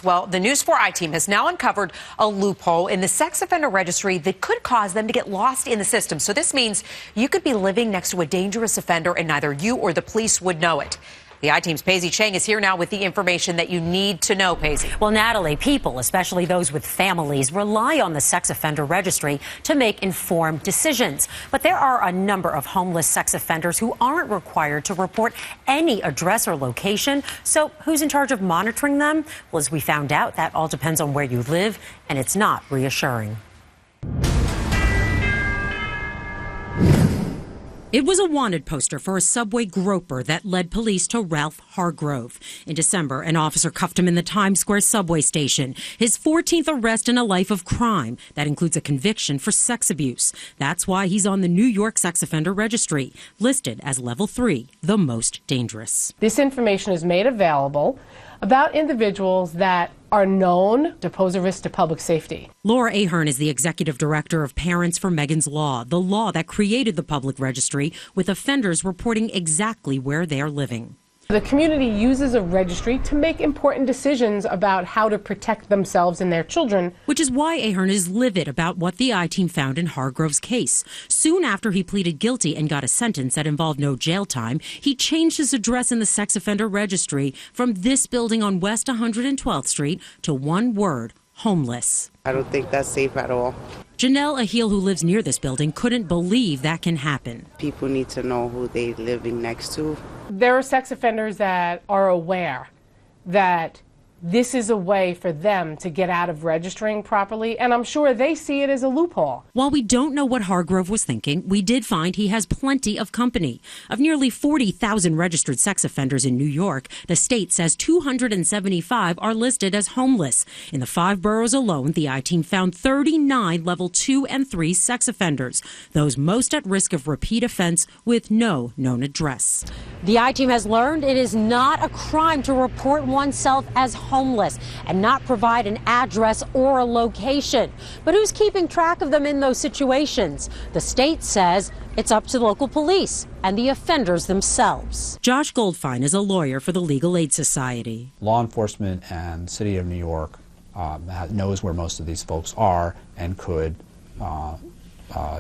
Well, the News 4 I-team has now uncovered a loophole in the sex offender registry that could cause them to get lost in the system. So this means you could be living next to a dangerous offender and neither you or the police would know it. The I-team's Paisy Chang is here now with the information that you need to know, Paisy. Well, Natalie, people, especially those with families, rely on the sex offender registry to make informed decisions. But there are a number of homeless sex offenders who aren't required to report any address or location. So who's in charge of monitoring them? Well, as we found out, that all depends on where you live, and it's not reassuring. It was a wanted poster for a subway groper that led police to Ralph Hargrove. In December, an officer cuffed him in the Times Square subway station. His 14th arrest in a life of crime. That includes a conviction for sex abuse. That's why he's on the New York Sex Offender Registry, listed as level 3, the most dangerous. This information is made available about individuals that are known to pose a risk to public safety. Laura Ahern is the executive director of Parents for Megan's Law, the law that created the public registry, with offenders reporting exactly where they're living. The community uses a registry to make important decisions about how to protect themselves and their children. Which is why Ahern is livid about what the I-team found in Hargrove's case. Soon after he pleaded guilty and got a sentence that involved no jail time, he changed his address in the sex offender registry from this building on West 112th Street to one word: homeless. I don't think that's safe at all. Janelle Ahil, who lives near this building, couldn't believe that can happen. People need to know who they're living next to. There are sex offenders that are aware that this is a way for them to get out of registering properly, and I'm sure they see it as a loophole. While we don't know what Hargrove was thinking, we did find he has plenty of company. Of nearly 40,000 registered sex offenders in New York, the state says 275 are listed as homeless. In the 5 boroughs alone, the I-team found 39 level 2 and 3 sex offenders, those most at risk of repeat offense with no known address. The I-team has learned it is not a crime to report oneself as homeless and not provide an address or a location. But who's keeping track of them in those situations? The state says it's up to local police and the offenders themselves. Josh Goldfein is a lawyer for the Legal Aid Society. Law enforcement and City of New York knows where most of these folks are and could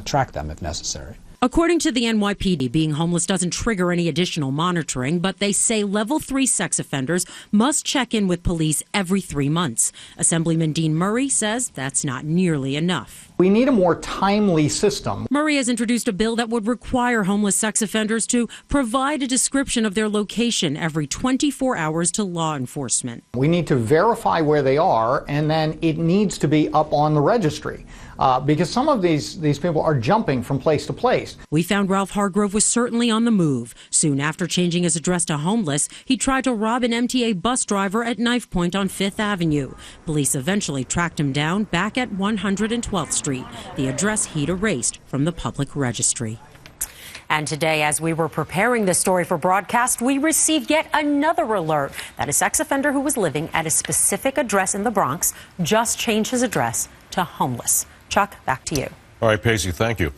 track them if necessary. According to the NYPD, being homeless doesn't trigger any additional monitoring, but they say level 3 sex offenders must check in with police every 3 months. Assemblyman Dean Murray says that's not nearly enough. We need a more timely system. Murray has introduced a bill that would require homeless sex offenders to provide a description of their location every 24 hours to law enforcement. We need to verify where they are, and then it needs to be up on the registry. Because some of these people are jumping from place to place. We found Ralph Hargrove was certainly on the move. Soon after changing his address to homeless, he tried to rob an MTA bus driver at knife point on 5th Avenue. Police eventually tracked him down back at 112th Street, the address he'd erased from the public registry. And today, as we were preparing this story for broadcast, we received yet another alert that a sex offender who was living at a specific address in the Bronx just changed his address to homeless. Chuck, back to you. All right, Paisy, thank you.